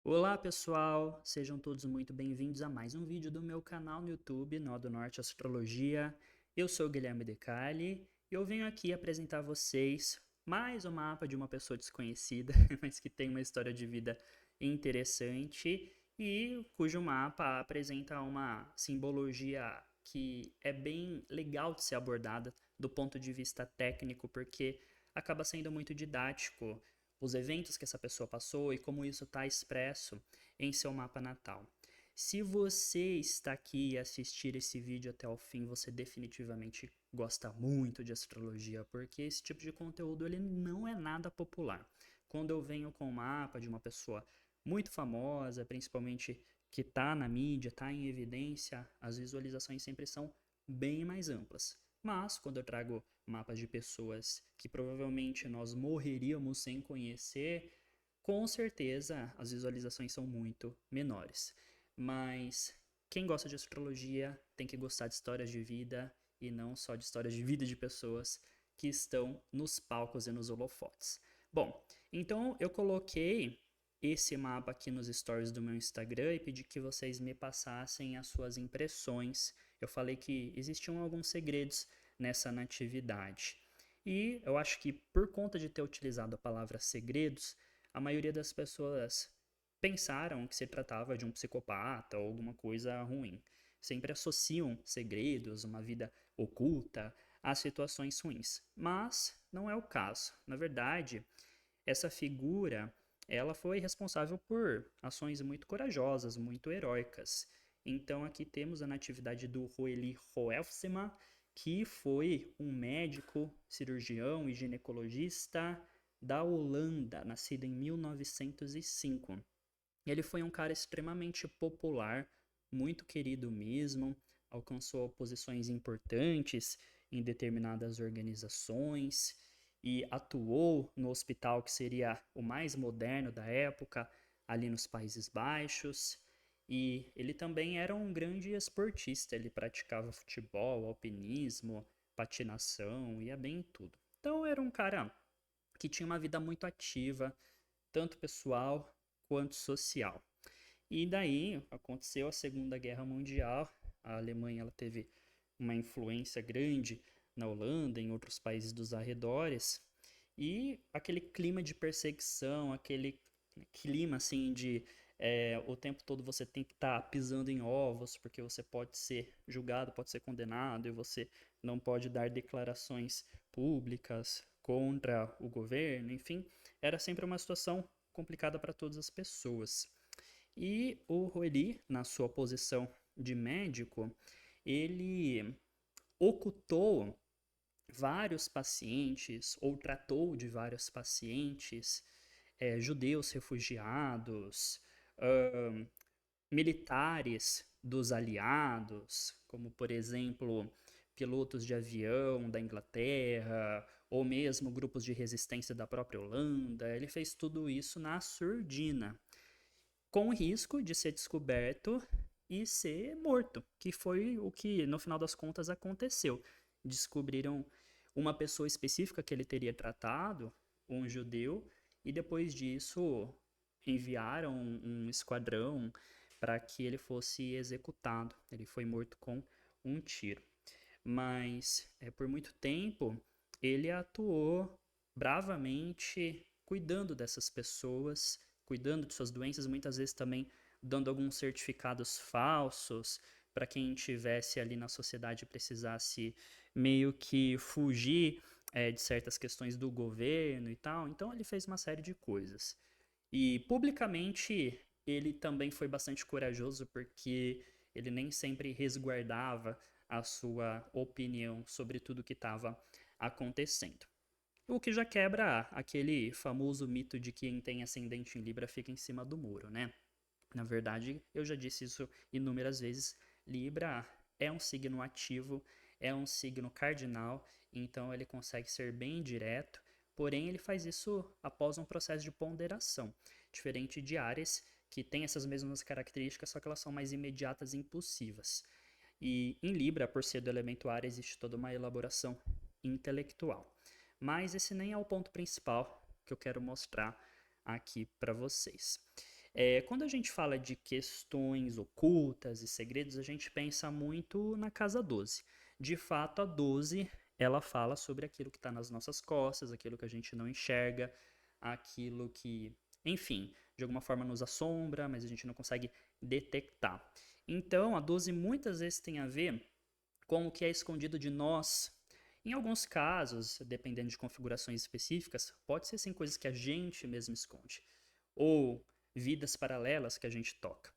Olá pessoal, sejam todos muito bem-vindos a mais um vídeo do meu canal no YouTube, Nó do Norte Astrologia. Eu sou o Guilherme Decali e eu venho aqui apresentar a vocês mais um mapa de uma pessoa desconhecida, mas que tem uma história de vida interessante e cujo mapa apresenta uma simbologia que é bem legal de ser abordada do ponto de vista técnico, porque acaba sendo muito didático os eventos que essa pessoa passou e como isso está expresso em seu mapa natal. Se você está aqui e assistir esse vídeo até o fim, você definitivamente gosta muito de astrologia, porque esse tipo de conteúdo ele não é nada popular. Quando eu venho com o mapa de uma pessoa muito famosa, principalmente que está na mídia, está em evidência, as visualizações sempre são bem mais amplas. Mas, quando eu trago mapas de pessoas que provavelmente nós morreríamos sem conhecer, com certeza as visualizações são muito menores. Mas quem gosta de astrologia tem que gostar de histórias de vida e não só de histórias de vida de pessoas que estão nos palcos e nos holofotes. Bom, então eu coloquei esse mapa aqui nos stories do meu Instagram e pedi que vocês me passassem as suas impressões. Eu falei que existiam alguns segredos nessa natividade. E eu acho que por conta de ter utilizado a palavra segredos, a maioria das pessoas pensaram que se tratava de um psicopata ou alguma coisa ruim. Sempre associam segredos, uma vida oculta, a situações ruins. Mas não é o caso. Na verdade, essa figura, ela foi responsável por ações muito corajosas, muito heróicas. Então aqui temos a natividade do Roeli Hoefsema, que foi um médico, cirurgião e ginecologista da Holanda, nascido em 1905. Ele foi um cara extremamente popular, muito querido mesmo, alcançou posições importantes em determinadas organizações e atuou no hospital que seria o mais moderno da época, ali nos Países Baixos. E ele também era um grande esportista, ele praticava futebol, alpinismo, patinação, ia bem em tudo. Então era um cara que tinha uma vida muito ativa, tanto pessoal quanto social. E daí aconteceu a Segunda Guerra Mundial, a Alemanha ela teve uma influência grande na Holanda, em outros países dos arredores, e aquele clima de perseguição, aquele clima assim de o tempo todo você tem que estar pisando em ovos, porque você pode ser julgado, pode ser condenado, e você não pode dar declarações públicas contra o governo, enfim, era sempre uma situação complicada para todas as pessoas. E o Roeli, na sua posição de médico, ele ocultou vários pacientes, ou tratou de vários pacientes, judeus refugiados, uh, militares dos aliados, como por exemplo pilotos de avião da Inglaterra, ou mesmo grupos de resistência da própria Holanda. Ele fez tudo isso na surdina, com o risco de ser descoberto e ser morto, que foi o que no final das contas aconteceu. Descobriram uma pessoa específica que ele teria tratado, um judeu, e depois disso enviaram um esquadrão para que ele fosse executado. Ele foi morto com um tiro. Mas por muito tempo ele atuou bravamente cuidando dessas pessoas, cuidando de suas doenças, muitas vezes também dando alguns certificados falsos para quem tivesse ali na sociedade e precisasse meio que fugir de certas questões do governo e tal. Então ele fez uma série de coisas. E publicamente ele também foi bastante corajoso porque ele nem sempre resguardava a sua opinião sobre tudo que estava acontecendo. O que já quebra aquele famoso mito de que quem tem ascendente em Libra fica em cima do muro, né? Na verdade, eu já disse isso inúmeras vezes. Libra é um signo ativo, é um signo cardinal, então ele consegue ser bem direto, porém ele faz isso após um processo de ponderação, diferente de Áries, que tem essas mesmas características, só que elas são mais imediatas e impulsivas. E em Libra, por ser do elemento ar, existe toda uma elaboração intelectual. Mas esse nem é o ponto principal que eu quero mostrar aqui para vocês. Quando a gente fala de questões ocultas e segredos, a gente pensa muito na casa 12. De fato, a 12, ela fala sobre aquilo que está nas nossas costas, aquilo que a gente não enxerga, aquilo que, enfim, de alguma forma nos assombra, mas a gente não consegue detectar. Então, a 12 muitas vezes tem a ver com o que é escondido de nós. Em alguns casos, dependendo de configurações específicas, pode ser sim coisas que a gente mesmo esconde, ou vidas paralelas que a gente toca.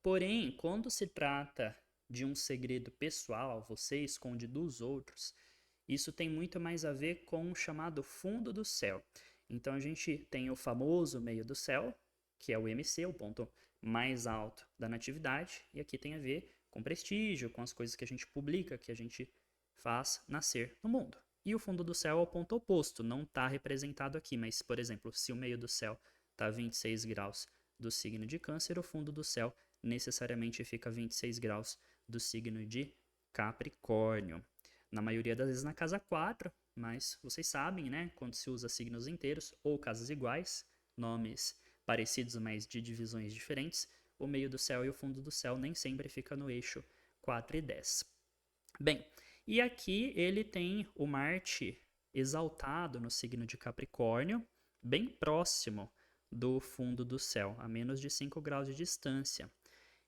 Porém, quando se trata de um segredo pessoal, você esconde dos outros, isso tem muito mais a ver com o chamado fundo do céu. Então a gente tem o famoso meio do céu, que é o MC, o ponto mais alto da natividade, e aqui tem a ver com prestígio, com as coisas que a gente publica, que a gente faz nascer no mundo. E o fundo do céu é o ponto oposto, não está representado aqui, mas, por exemplo, se o meio do céu está a 26 graus do signo de Câncer, o fundo do céu necessariamente fica a 26 graus do signo de Capricórnio. Na maioria das vezes na casa 4, mas vocês sabem, né? Quando se usa signos inteiros ou casas iguais, nomes parecidos, mas de divisões diferentes, o meio do céu e o fundo do céu nem sempre fica no eixo 4 e 10. Bem, e aqui ele tem o Marte exaltado no signo de Capricórnio, bem próximo do fundo do céu, a menos de 5 graus de distância.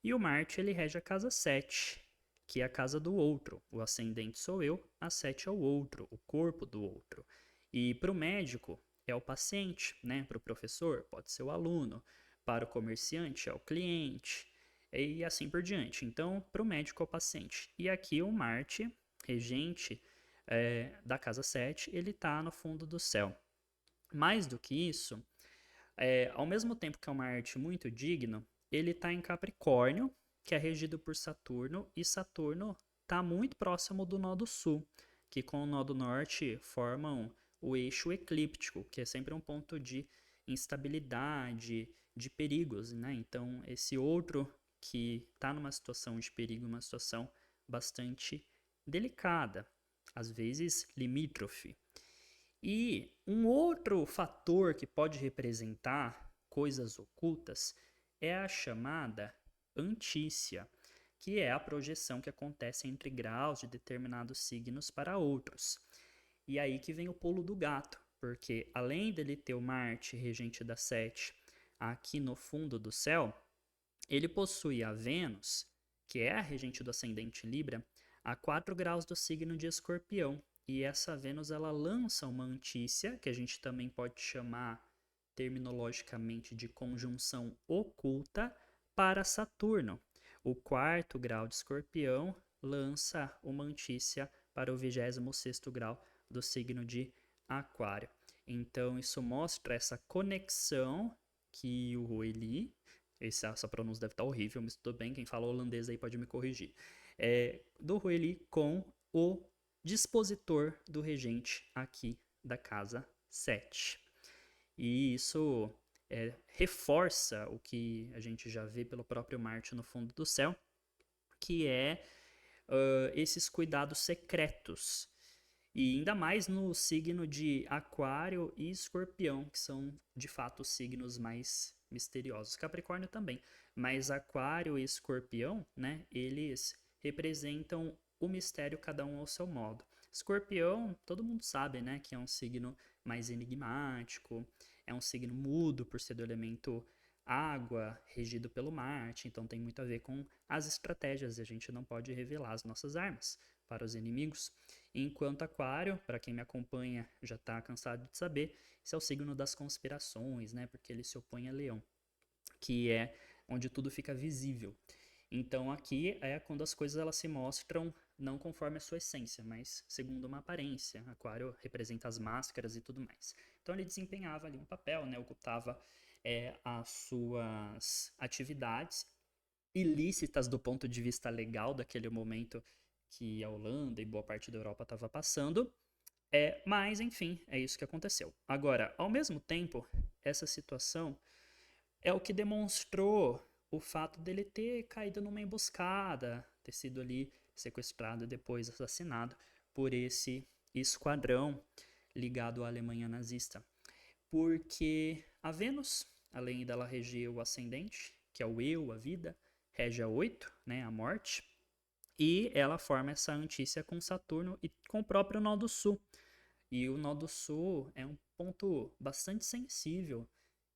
E o Marte ele rege a casa 7, que é a casa do outro. O ascendente sou eu, a 7 é o outro, o corpo do outro. E para o médico é o paciente, né? Para o professor pode ser o aluno, para o comerciante é o cliente, e assim por diante. Então, para o médico é o paciente. E aqui o Marte, regente da casa 7, ele está no fundo do céu. Mais do que isso, ao mesmo tempo que é uma arte muito digno, ele está em Capricórnio, que é regido por Saturno, e Saturno está muito próximo do nó do sul, que com o nó do norte formam o eixo eclíptico, que é sempre um ponto de instabilidade, de perigos, né? Então, esse outro que está numa situação de perigo, uma situação bastante delicada, às vezes limítrofe. E um outro fator que pode representar coisas ocultas é a chamada antícia, que é a projeção que acontece entre graus de determinados signos para outros. E aí que vem o pulo do gato, porque além dele ter o Marte, regente da 7, aqui no fundo do céu, ele possui a Vênus, que é a regente do ascendente Libra, a 4 graus do signo de Escorpião. E essa Vênus ela lança uma antícia, que a gente também pode chamar terminologicamente de conjunção oculta, para Saturno. O 4º grau de Escorpião lança uma antícia para o 26º grau do signo de Aquário. Então isso mostra essa conexão que o Rueli, essa pronúncia deve estar horrível, mas tudo bem, quem fala holandês aí pode me corrigir, do Rueli com o dispositor do regente aqui da casa 7. E isso reforça o que a gente já vê pelo próprio Marte no fundo do céu, que é esses cuidados secretos. E ainda mais no signo de Aquário e Escorpião, que são de fato os signos mais misteriosos. Capricórnio também, mas Aquário e Escorpião, né, eles representam o mistério cada um ao seu modo. Escorpião, todo mundo sabe, né, que é um signo mais enigmático, é um signo mudo por ser do elemento água, regido pelo Marte, então tem muito a ver com as estratégias, e a gente não pode revelar as nossas armas para os inimigos. Enquanto Aquário, para quem me acompanha já está cansado de saber, esse é o signo das conspirações, né? Porque ele se opõe a Leão, que é onde tudo fica visível. Então aqui é quando as coisas elas se mostram não conforme a sua essência, mas segundo uma aparência. Aquário representa as máscaras e tudo mais. Então ele desempenhava ali um papel, né? Ocultava as suas atividades ilícitas do ponto de vista legal daquele momento que a Holanda e boa parte da Europa estava passando. Mas, enfim, é isso que aconteceu. Agora, ao mesmo tempo, essa situação é o que demonstrou o fato dele ter caído numa emboscada, ter sido ali sequestrado e depois assassinado por esse esquadrão ligado à Alemanha nazista. Porque a Vênus, além dela reger o ascendente, que é o eu, a vida, rege a 8, né, a morte. E ela forma essa antícia com Saturno e com o próprio nó do sul. E o nó do sul é um ponto bastante sensível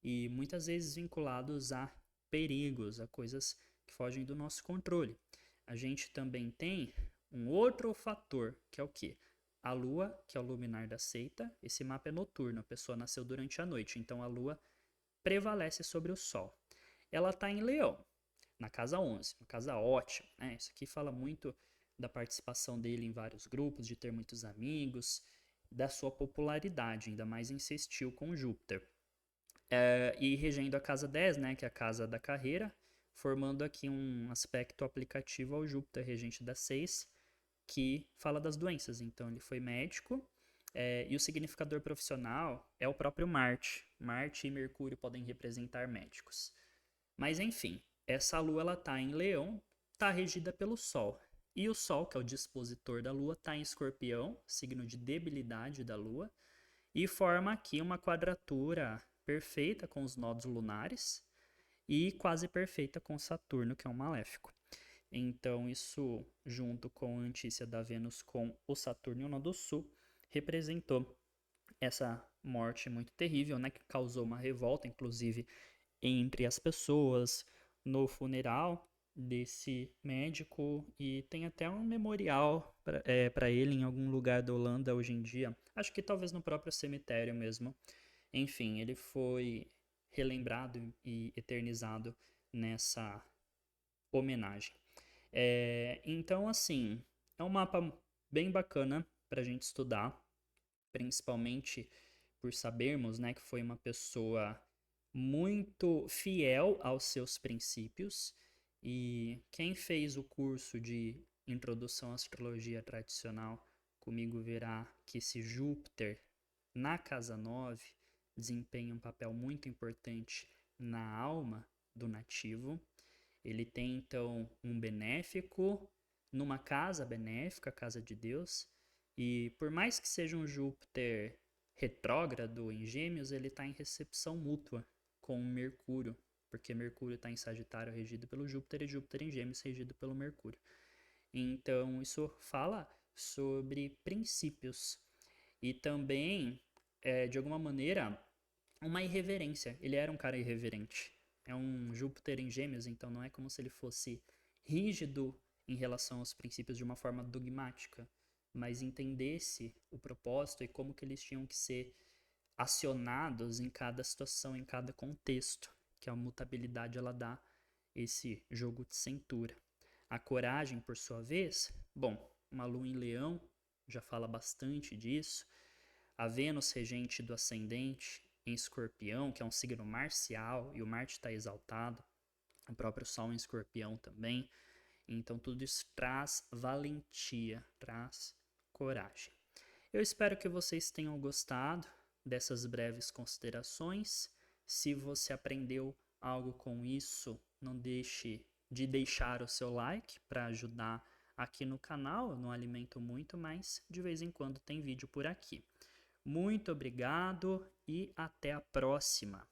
e muitas vezes vinculados a perigos, a coisas que fogem do nosso controle. A gente também tem um outro fator, que é o quê? A lua, que é o luminar da seita. Esse mapa é noturno, a pessoa nasceu durante a noite, então a lua prevalece sobre o sol. Ela está em Leão, na casa 11, uma casa ótima, né? Isso aqui fala muito da participação dele em vários grupos, de ter muitos amigos, da sua popularidade, ainda mais insistiu com Júpiter. E regendo a casa 10, né, que é a casa da carreira, formando aqui um aspecto aplicativo ao Júpiter, regente da 6, que fala das doenças. Então, ele foi médico, e o significador profissional é o próprio Marte. Marte e Mercúrio podem representar médicos. Mas, enfim, essa lua ela está em Leão, está regida pelo Sol. E o Sol, que é o dispositor da Lua, está em Escorpião, signo de debilidade da Lua, e forma aqui uma quadratura perfeita com os nodos lunares e quase perfeita com Saturno, que é um maléfico. Então, isso, junto com a antícia da Vênus com o Saturno e o nó do Sul, representou essa morte muito terrível, né, que causou uma revolta, inclusive, entre as pessoas no funeral desse médico, e tem até um memorial para ele em algum lugar da Holanda hoje em dia, acho que talvez no próprio cemitério mesmo. Enfim, ele foi relembrado e eternizado nessa homenagem. Então, assim, é um mapa bem bacana para a gente estudar, principalmente por sabermos, né, que foi uma pessoa muito fiel aos seus princípios. E quem fez o curso de Introdução à Astrologia Tradicional comigo verá que esse Júpiter na casa 9 desempenha um papel muito importante na alma do nativo. Ele tem então um benéfico numa casa benéfica, a casa de Deus, e por mais que seja um Júpiter retrógrado em Gêmeos, ele está em recepção mútua com Mercúrio, porque Mercúrio está em Sagitário regido pelo Júpiter e Júpiter em Gêmeos regido pelo Mercúrio. Então isso fala sobre princípios e também, de alguma maneira, uma irreverência. Ele era um cara irreverente. É um Júpiter em Gêmeos, então não é como se ele fosse rígido em relação aos princípios de uma forma dogmática, mas entendesse o propósito e como que eles tinham que ser acionados em cada situação, em cada contexto, que a mutabilidade ela dá esse jogo de cintura. A coragem, por sua vez, bom, uma lua em Leão já fala bastante disso. A Vênus regente do ascendente em Escorpião, que é um signo marcial, e o Marte está exaltado, o próprio Sol em Escorpião também. Então tudo isso traz valentia, traz coragem. Eu espero que vocês tenham gostado dessas breves considerações. Se você aprendeu algo com isso, não deixe de deixar o seu like para ajudar aqui no canal. Eu não alimento muito, mas de vez em quando tem vídeo por aqui. Muito obrigado e até a próxima!